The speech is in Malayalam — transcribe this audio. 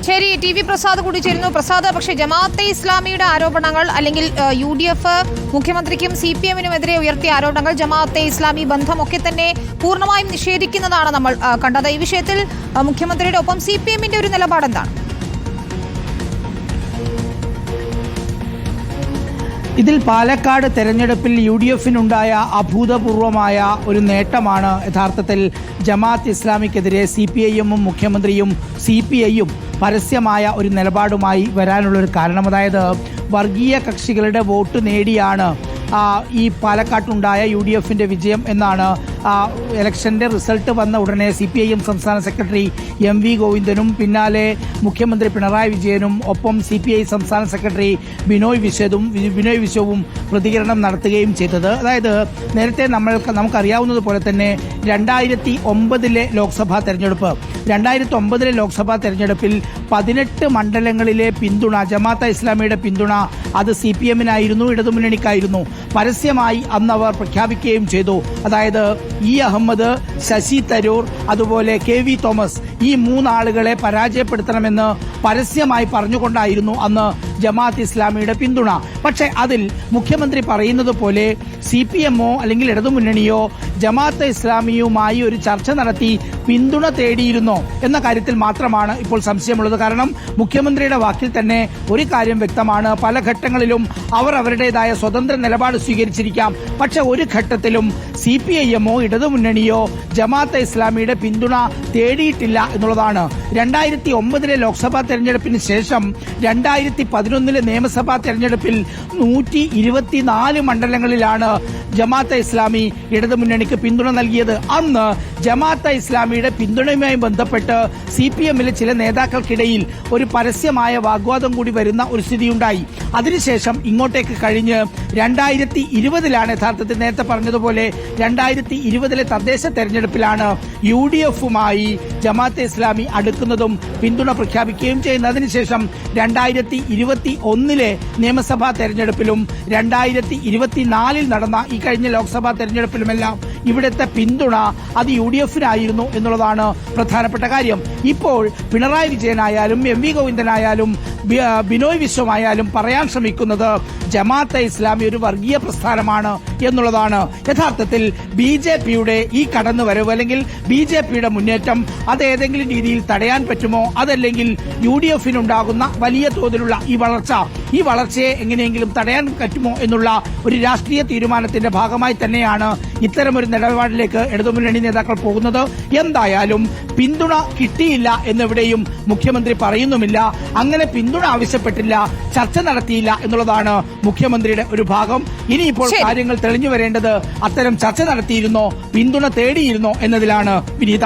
ശരി, ടി വി പ്രസാദ് കൂടി ചേരുന്നു. പ്രസാദ്, പക്ഷേ ജമാഅത്തെ ഇസ്ലാമിയുടെ ആരോപണങ്ങൾ അല്ലെങ്കിൽ UDF മുഖ്യമന്ത്രിക്കും CPM-നുമെതിരെ ഉയർത്തിയ ആരോപണങ്ങൾ ജമാഅത്തെ ഇസ്ലാമി ബന്ധമൊക്കെ തന്നെ പൂർണ്ണമായും നിഷേധിക്കുന്നതാണ് നമ്മൾ കണ്ടത്. ഈ വിഷയത്തിൽ മുഖ്യമന്ത്രിയുടെ ഒപ്പം CPM-ന്റെ ഒരു നിലപാട് എന്താണ്? ഇതിൽ പാലക്കാട് തെരഞ്ഞെടുപ്പിൽ UDF-നുണ്ടായ അഭൂതപൂർവമായ ഒരു നേട്ടമാണ് യഥാർത്ഥത്തിൽ ജമാഅത്ത് ഇസ്ലാമിക്കെതിരെ CPIM-ഉം മുഖ്യമന്ത്രിയും CPI-യും പരസ്യമായ ഒരു നിലപാടുമായി വരാനുള്ളൊരു കാരണം. അതായത് വർഗീയ കക്ഷികളുടെ വോട്ട് നേടിയാണ് ഈ പാലക്കാട്ടുണ്ടായ UDF-ന്റെ വിജയം എന്നാണ് ഇലക്ഷന്റെ റിസൾട്ട് വന്ന ഉടനെ CPIM സംസ്ഥാന സെക്രട്ടറി MV ഗോവിന്ദനും പിന്നാലെ മുഖ്യമന്ത്രി പിണറായി വിജയനും ഒപ്പം CPI സംസ്ഥാന സെക്രട്ടറി ബിനോയ് വിശ്വവും പ്രതികരണം നടത്തുകയും ചെയ്തത്. അതായത് നേരത്തെ നമുക്കറിയാവുന്നതുപോലെ തന്നെ 2009 ലോക്സഭാ തെരഞ്ഞെടുപ്പിൽ 18 മണ്ഡലങ്ങളിലെ പിന്തുണ ജമാഅത്തെ ഇസ്ലാമിയുടെ പിന്തുണ അത് CPM-നായിരുന്നു, ഇടതുമുന്നണിക്കായിരുന്നു. പരസ്യമായി അന്ന് അവർ പ്രഖ്യാപിക്കുകയും ചെയ്തു. അതായത് അഹമ്മദ്, ശശി തരൂർ, അതുപോലെ KV തോമസ് ഈ 3 ആളുകളെ പരാജയപ്പെടുത്തണമെന്ന് പരസ്യമായി പറഞ്ഞുകൊണ്ടായിരുന്നു അന്ന് ജമാഅത്ത് ഇസ്ലാമിയുടെ പിന്തുണ. പക്ഷേ അതിൽ മുഖ്യമന്ത്രി പറയുന്നത് പോലെ CPM-ഓ അല്ലെങ്കിൽ ഇടതുമുന്നണിയോ ജമാഅത്തെ ഇസ്ലാമിയുമായി ഒരു ചർച്ച നടത്തി പിന്തുണ തേടിയിരുന്നോ എന്ന കാര്യത്തിൽ മാത്രമാണ് ഇപ്പോൾ സംശയമുള്ളത്. കാരണം മുഖ്യമന്ത്രിയുടെ വാക്കിൽ തന്നെ ഒരു കാര്യം വ്യക്തമാണ്. പല ഘട്ടങ്ങളിലും അവർ അവരുടേതായ സ്വതന്ത്ര നിലപാട് സ്വീകരിച്ചിരിക്കാം. പക്ഷെ ഒരു ഘട്ടത്തിലും CPIM-ഓ ഇടതുമുന്നണിയോ ജമാഅത്തെ ഇസ്ലാമിയുടെ പിന്തുണ തേടിയിട്ടില്ല എന്നുള്ളതാണ്. 2009 ലോക്സഭാ തെരഞ്ഞെടുപ്പിന് ശേഷം 2011 നിയമസഭാ തെരഞ്ഞെടുപ്പിൽ 124 മണ്ഡലങ്ങളിലാണ് ജമാഅത്തെ ഇസ്ലാമി ഇടതുമുന്നണിക്ക് പിന്തുണ നൽകിയത്. അന്ന് ജമാഅത്തെ ഇസ്ലാമിയുടെ പിന്തുണയുമായി ബന്ധപ്പെട്ട് CPM-ലെ ചില നേതാക്കൾക്കിടയിൽ ഒരു പരസ്യമായ വാഗ്വാദം കൂടി വരുന്ന ഒരു സ്ഥിതിയുണ്ടായി. അതിനുശേഷം ഇങ്ങോട്ടേക്ക് കഴിഞ്ഞ് 2020 യഥാർത്ഥത്തിൽ നേരത്തെ പറഞ്ഞതുപോലെ 2020 തദ്ദേശ തെരഞ്ഞെടുപ്പിലാണ് UDF-മായി ജമാഅത്തെ ഇസ്ലാമി അടുക്കുന്നതും പിന്തുണ പ്രഖ്യാപിക്കുകയും ചെയ്യുന്നത്. അതിനുശേഷം 2021 നിയമസഭാ തെരഞ്ഞെടുപ്പിലും 2024 നടന്ന ഈ കഴിഞ്ഞ ലോക്സഭാ തെരഞ്ഞെടുപ്പിലുമെല്ലാം ഇവിടുത്തെ പിന്തുണ അത് UDF-നായിരുന്നു എന്നുള്ളതാണ് പ്രധാനപ്പെട്ട കാര്യം. ഇപ്പോൾ പിണറായി വിജയനായാലും MV ഗോവിന്ദനായാലും ബിനോയ് വിശ്വമായാലും പറയാൻ ശ്രമിക്കുന്നത് ജമാഅത്തെ ഇസ്ലാമി ഒരു വർഗീയ പ്രസ്ഥാനമാണ് എന്നുള്ളതാണ്. യഥാർത്ഥത്തിൽ BJP-യുടെ ഈ കടന്നുവരവ് അല്ലെങ്കിൽ BJP-യുടെ മുന്നേറ്റം അത് ഏതെങ്കിലും രീതിയിൽ തടയാൻ പറ്റുമോ, അതല്ലെങ്കിൽ UDF-നുണ്ടാകുന്ന വലിയ തോതിലുള്ള ഈ വളർച്ചയെ എങ്ങനെയെങ്കിലും തടയാൻ പറ്റുമോ എന്നുള്ള ഒരു രാഷ്ട്രീയ തീരുമാനത്തിന്റെ ഭാഗമായി തന്നെയാണ് ഇത്തരമൊരു നിലപാടിലേക്ക് ഇടതുമുന്നണി നേതാക്കൾ പോകുന്നത്. എന്തായാലും പിന്തുണ കിട്ടിയില്ല എന്നെവിടെയും മുഖ്യമന്ത്രി പറയുന്നുമില്ല. അങ്ങനെ പിന്തുണ ആവശ്യപ്പെട്ടില്ല, ചർച്ച നടത്തിയില്ല എന്നുള്ളതാണ് മുഖ്യമന്ത്രിയുടെ ഒരു ഭാഗം. ഇനിയിപ്പോൾ കാര്യങ്ങൾ തെളിഞ്ഞു വരേണ്ടത് അത്തരം ചർച്ച നടത്തിയിരുന്നോ പിന്തുണ തേടിയിരുന്നോ എന്നതിലാണ്. വിനീത.